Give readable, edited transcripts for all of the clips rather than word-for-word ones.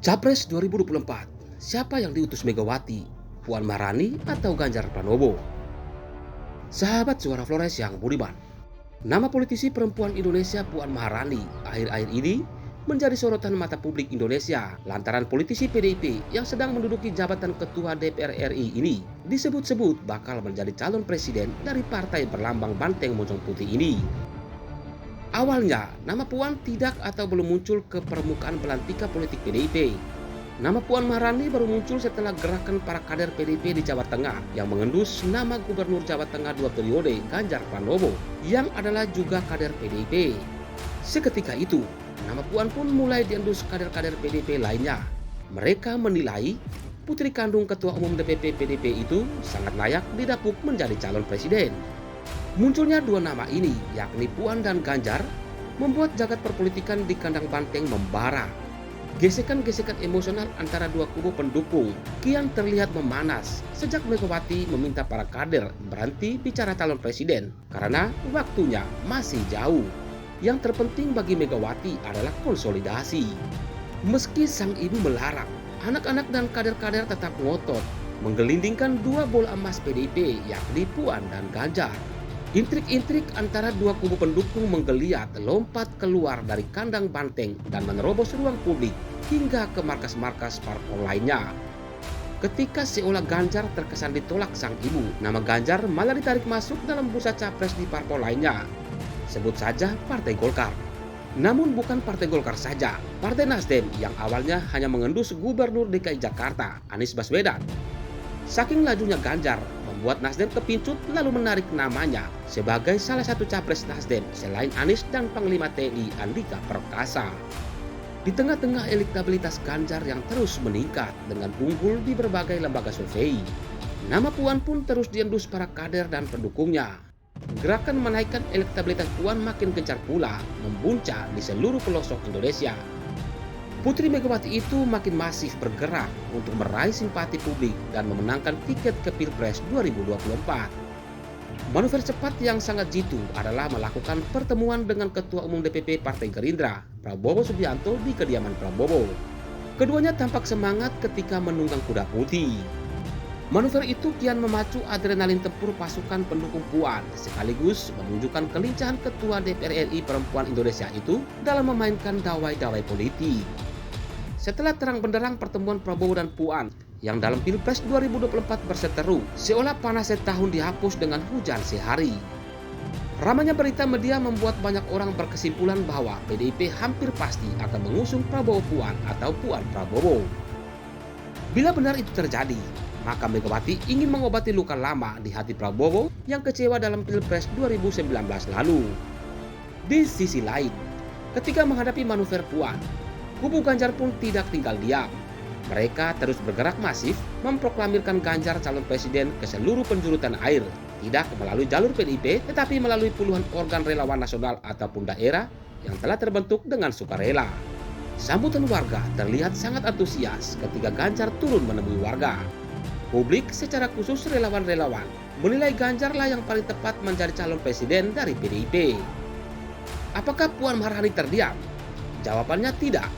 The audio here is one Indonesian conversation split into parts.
Capres 2024, siapa yang diutus Megawati? Puan Maharani atau Ganjar Pranowo? Sahabat Suara Flores yang budiman, nama politisi perempuan Indonesia Puan Maharani akhir-akhir ini menjadi sorotan mata publik Indonesia lantaran politisi PDIP yang sedang menduduki jabatan Ketua DPR RI ini disebut-sebut bakal menjadi calon presiden dari partai berlambang banteng moncong putih ini. Awalnya, nama Puan tidak atau belum muncul ke permukaan belantika politik PDIP. Nama Puan Maharani baru muncul setelah gerakan para kader PDIP di Jawa Tengah yang mengendus nama Gubernur Jawa Tengah 2 periode Ganjar Pranowo yang adalah juga kader PDIP. Seketika itu, nama Puan pun mulai diendus kader-kader PDIP lainnya. Mereka menilai putri kandung Ketua Umum DPP PDIP itu sangat layak didapuk menjadi calon presiden. Munculnya dua nama ini, yakni Puan dan Ganjar, membuat jagat perpolitikan di kandang banteng membara. Gesekan-gesekan emosional antara dua kubu pendukung kian terlihat memanas sejak Megawati meminta para kader berhenti bicara calon presiden karena waktunya masih jauh. Yang terpenting bagi Megawati adalah konsolidasi. Meski sang ibu melarang, anak-anak dan kader-kader tetap ngotot menggelindingkan dua bola emas PDIP, yakni Puan dan Ganjar. Intrik-intrik antara dua kubu pendukung menggeliat lompat keluar dari kandang banteng dan menerobos ruang publik hingga ke markas-markas parpol lainnya. Ketika seolah Ganjar terkesan ditolak sang ibu, nama Ganjar malah ditarik masuk dalam bursa capres di parpol lainnya. Sebut saja Partai Golkar. Namun bukan Partai Golkar saja, Partai Nasdem yang awalnya hanya mengendus Gubernur DKI Jakarta, Anies Baswedan. Saking lajunya Ganjar membuat Nasdem kepincut lalu menarik namanya sebagai salah satu capres Nasdem selain Anies dan Panglima TNI Andika Perkasa. Di tengah-tengah elektabilitas Ganjar yang terus meningkat dengan unggul di berbagai lembaga survei, nama Puan pun terus diendus para kader dan pendukungnya. Gerakan menaikkan elektabilitas Puan makin gencar pula membuncah di seluruh pelosok Indonesia. Putri Megawati itu makin masif bergerak untuk meraih simpati publik dan memenangkan tiket ke Pilpres 2024. Manuver cepat yang sangat jitu adalah melakukan pertemuan dengan Ketua Umum DPP Partai Gerindra, Prabowo Subianto di kediaman Prabowo. Keduanya tampak semangat ketika menunggang kuda putih. Manuver itu kian memacu adrenalin tempur pasukan pendukung Puan sekaligus menunjukkan kelincahan Ketua DPR RI perempuan Indonesia itu dalam memainkan dawai-dawai politik. Setelah terang benderang pertemuan Prabowo dan Puan yang dalam Pilpres 2024 berseteru, seolah panas setahun dihapus dengan hujan sehari. Ramainya berita media membuat banyak orang berkesimpulan bahwa PDIP hampir pasti akan mengusung Prabowo Puan atau Puan Prabowo. Bila benar itu terjadi, maka Megawati ingin mengobati luka lama di hati Prabowo yang kecewa dalam Pilpres 2019 lalu. Di sisi lain, ketika menghadapi manuver Puan, kubu Ganjar pun tidak tinggal diam. Mereka terus bergerak masif memproklamirkan Ganjar calon presiden ke seluruh penjuru tanah air, tidak melalui jalur PDIP tetapi melalui puluhan organ relawan nasional ataupun daerah yang telah terbentuk dengan sukarela. Sambutan warga terlihat sangat antusias ketika Ganjar turun menemui warga. Publik secara khusus relawan-relawan menilai Ganjar lah yang paling tepat menjadi calon presiden dari PDIP. Apakah Puan Maharani terdiam? Jawabannya tidak.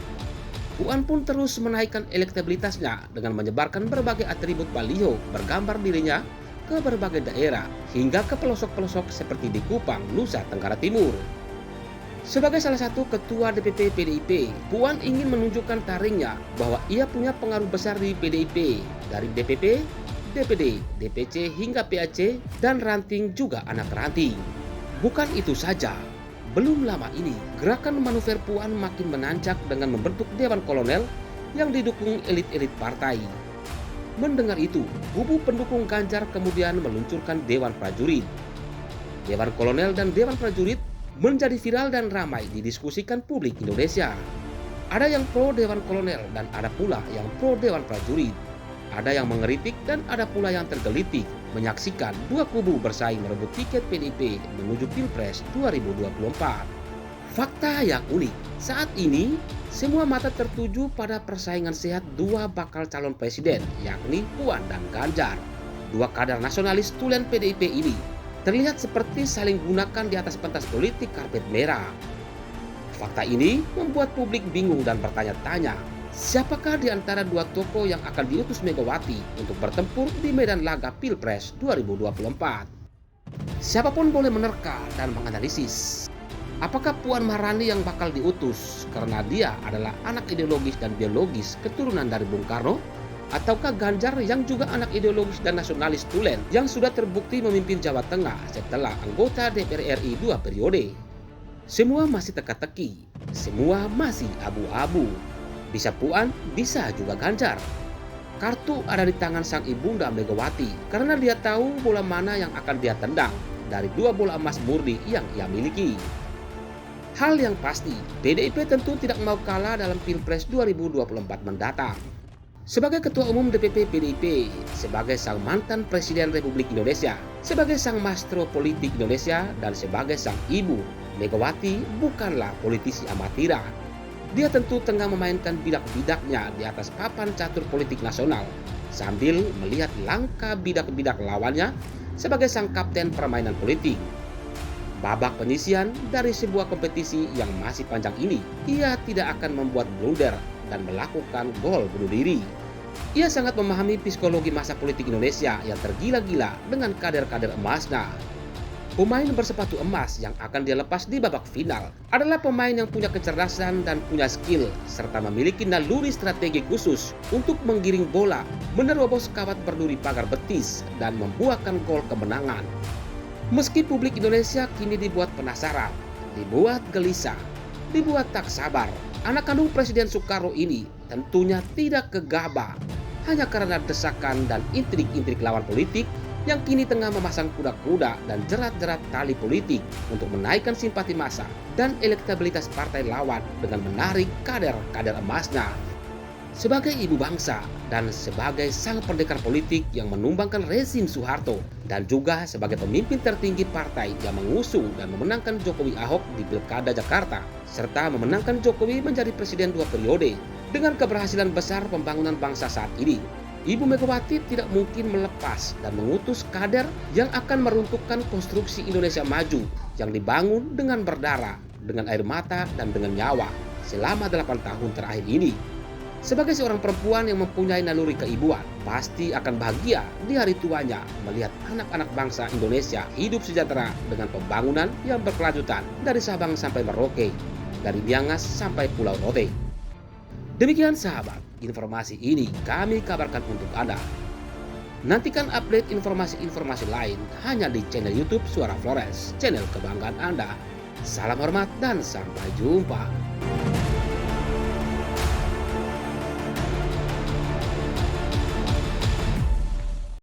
Puan pun terus menaikkan elektabilitasnya dengan menyebarkan berbagai atribut baliho bergambar dirinya ke berbagai daerah hingga ke pelosok-pelosok seperti di Kupang, Nusa Tenggara Timur. Sebagai salah satu ketua DPP PDIP, Puan ingin menunjukkan taringnya bahwa ia punya pengaruh besar di PDIP dari DPP, DPD, DPC hingga PAC dan ranting juga anak ranting. Bukan itu saja. Belum lama ini, gerakan manuver Puan makin menancap dengan membentuk Dewan Kolonel yang didukung elit-elit partai. Mendengar itu, kubu pendukung Ganjar kemudian meluncurkan Dewan Prajurit. Dewan Kolonel dan Dewan Prajurit menjadi viral dan ramai didiskusikan publik Indonesia. Ada yang pro Dewan Kolonel dan ada pula yang pro Dewan Prajurit. Ada yang mengeritik dan ada pula yang tergelitik menyaksikan dua kubu bersaing merebut tiket PDIP menuju Pilpres 2024. Fakta yang unik, saat ini semua mata tertuju pada persaingan sehat dua bakal calon presiden, yakni Puan dan Ganjar. Dua kader nasionalis tulen PDIP ini terlihat seperti saling gunakan di atas pentas politik karpet merah. Fakta ini membuat publik bingung dan bertanya-tanya, Siapakah di antara dua tokoh yang akan diutus Megawati untuk bertempur di medan laga Pilpres 2024? Siapapun boleh menerka dan menganalisis. Apakah Puan Maharani yang bakal diutus karena dia adalah anak ideologis dan biologis keturunan dari Bung Karno? Ataukah Ganjar yang juga anak ideologis dan nasionalis tulen yang sudah terbukti memimpin Jawa Tengah setelah anggota DPR RI 2 periode? Semua masih teka-teki, semua masih abu-abu. Bisa Puan, bisa juga Ganjar. Kartu ada di tangan sang ibunda Megawati karena dia tahu bola mana yang akan dia tendang dari dua bola emas murni yang ia miliki. Hal yang pasti, PDIP tentu tidak mau kalah dalam Pilpres 2024 mendatang. Sebagai Ketua Umum DPP PDIP, sebagai sang mantan Presiden Republik Indonesia, sebagai sang maestro politik Indonesia, dan sebagai sang ibu, Megawati bukanlah politisi amatiran. Dia tentu tengah memainkan bidak-bidaknya di atas papan catur politik nasional, sambil melihat langkah bidak-bidak lawannya sebagai sang kapten permainan politik. Babak penyisian dari sebuah kompetisi yang masih panjang ini, ia tidak akan membuat blunder dan melakukan gol bunuh diri. Ia sangat memahami psikologi masa politik Indonesia yang tergila-gila dengan kader-kader emasnya. Pemain bersepatu emas yang akan dia lepas di babak final adalah pemain yang punya kecerdasan dan punya skill, serta memiliki naluri strategi khusus untuk menggiring bola, menerobos kawat berduri pagar betis, dan membuahkan gol kemenangan. Meski publik Indonesia kini dibuat penasaran, dibuat gelisah, dibuat tak sabar, anak kandung Presiden Soekarno ini tentunya tidak gegabah hanya karena desakan dan intrik-intrik lawan politik yang kini tengah memasang kuda-kuda dan jerat-jerat tali politik untuk menaikkan simpati massa dan elektabilitas partai lawan dengan menarik kader-kader emasnya. Sebagai ibu bangsa dan sebagai sang pendekar politik yang menumbangkan rezim Soeharto, dan juga sebagai pemimpin tertinggi partai yang mengusung dan memenangkan Jokowi Ahok di Pilkada Jakarta, serta memenangkan Jokowi menjadi presiden 2 periode dengan keberhasilan besar pembangunan bangsa saat ini, Ibu Megawati tidak mungkin melepas dan mengutus kader yang akan meruntuhkan konstruksi Indonesia maju yang dibangun dengan berdarah, dengan air mata, dan dengan nyawa selama 8 tahun terakhir ini. Sebagai seorang perempuan yang mempunyai naluri keibuan, pasti akan bahagia di hari tuanya melihat anak-anak bangsa Indonesia hidup sejahtera dengan pembangunan yang berkelanjutan dari Sabang sampai Merauke, dari Miangas sampai Pulau Rote. Demikian sahabat, informasi ini kami kabarkan untuk Anda. Nantikan update informasi-informasi lain hanya di channel YouTube Suara Flores, channel kebanggaan Anda. Salam hormat dan sampai jumpa.